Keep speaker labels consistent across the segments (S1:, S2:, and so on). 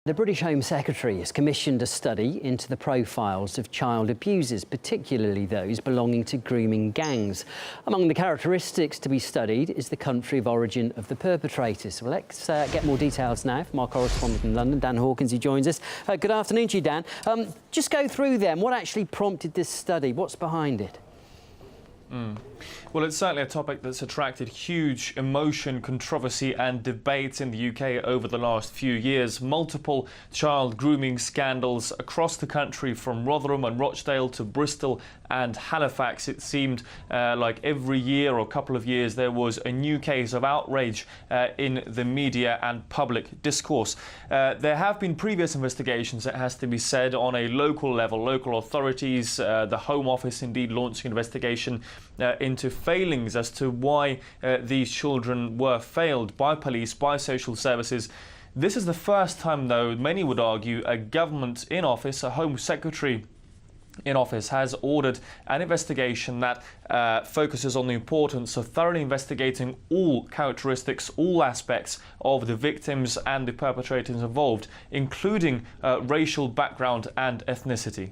S1: The British Home Secretary has commissioned a study into the profiles of child abusers, particularly those belonging to grooming gangs. Among the characteristics to be studied is the country of origin of the perpetrators. Well, let's get more details now from our correspondent in London, Dan Hawkins, who joins us. Good afternoon to you, Dan. Just go through them. What actually prompted this study? What's behind it?
S2: Well, it's certainly a topic that's attracted huge emotion, controversy and debate in the UK over the last few years. Multiple child grooming scandals across the country, from Rotherham and Rochdale to Bristol and Halifax. It seemed like every year or couple of years there was a new case of outrage in the media and public discourse. There have been previous investigations, it has to be said, on a local level. Local authorities, the Home Office indeed launching an investigation into failings as to why these children were failed by police, by social services. This is the first time, though, many would argue, a government in office, a Home Secretary in office, has ordered an investigation that focuses on the importance of thoroughly investigating all characteristics, all aspects of the victims and the perpetrators involved, including racial background and ethnicity.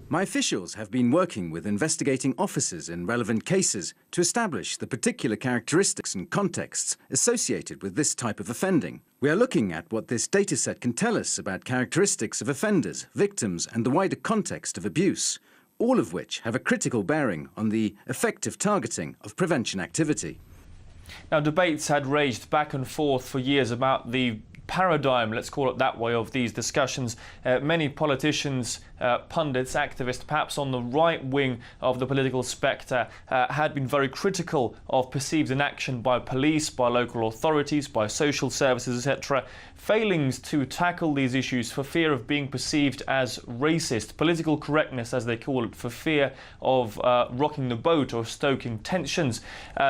S3: My officials have been working with investigating officers in relevant cases to establish the particular characteristics and contexts associated with this type of offending. We are looking at what this dataset can tell us about characteristics of offenders, victims and the wider context of abuse, all of which have a critical bearing on the effective targeting of prevention activity.
S2: Now, debates had raged back and forth for years about the paradigm, let's call it that way, of these discussions. Many politicians, pundits, activists, perhaps on the right wing of the political spectre, had been very critical of perceived inaction by police, by local authorities, by social services, etc., failings to tackle these issues for fear of being perceived as racist, political correctness as they call it, for fear of rocking the boat or stoking tensions.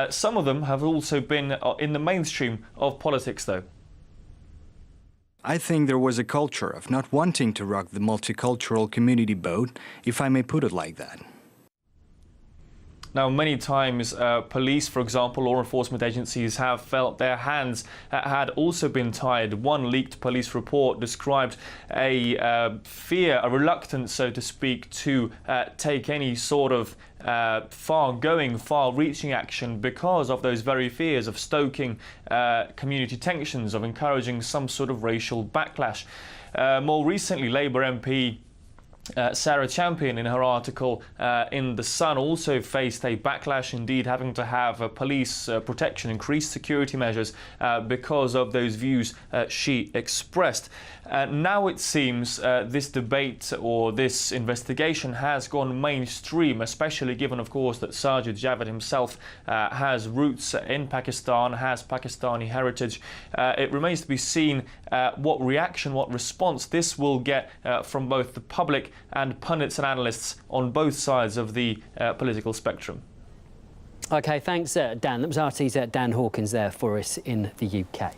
S2: Some of them have also been in the mainstream of politics, though.
S4: I think there was a culture of not wanting to rock the multicultural community boat, if I may put it like that.
S2: Now, many times police, for example, law enforcement agencies have felt their hands had also been tied. One leaked police report described a fear, a reluctance, so to speak, to take any sort of far-going, far-reaching action because of those very fears of stoking community tensions, of encouraging some sort of racial backlash. More recently, Labour MP Sarah Champion, in her article in The Sun, also faced a backlash, indeed having to have police protection, increased security measures because of those views she expressed. Now it seems this debate or this investigation has gone mainstream, especially given, of course, that Sajid Javid himself has roots in Pakistan, has Pakistani heritage. It remains to be seen what reaction, what response this will get from both the public and pundits and analysts on both sides of the political spectrum.
S1: OK, thanks, Dan. That was RT's Dan Hawkins there for us in the UK.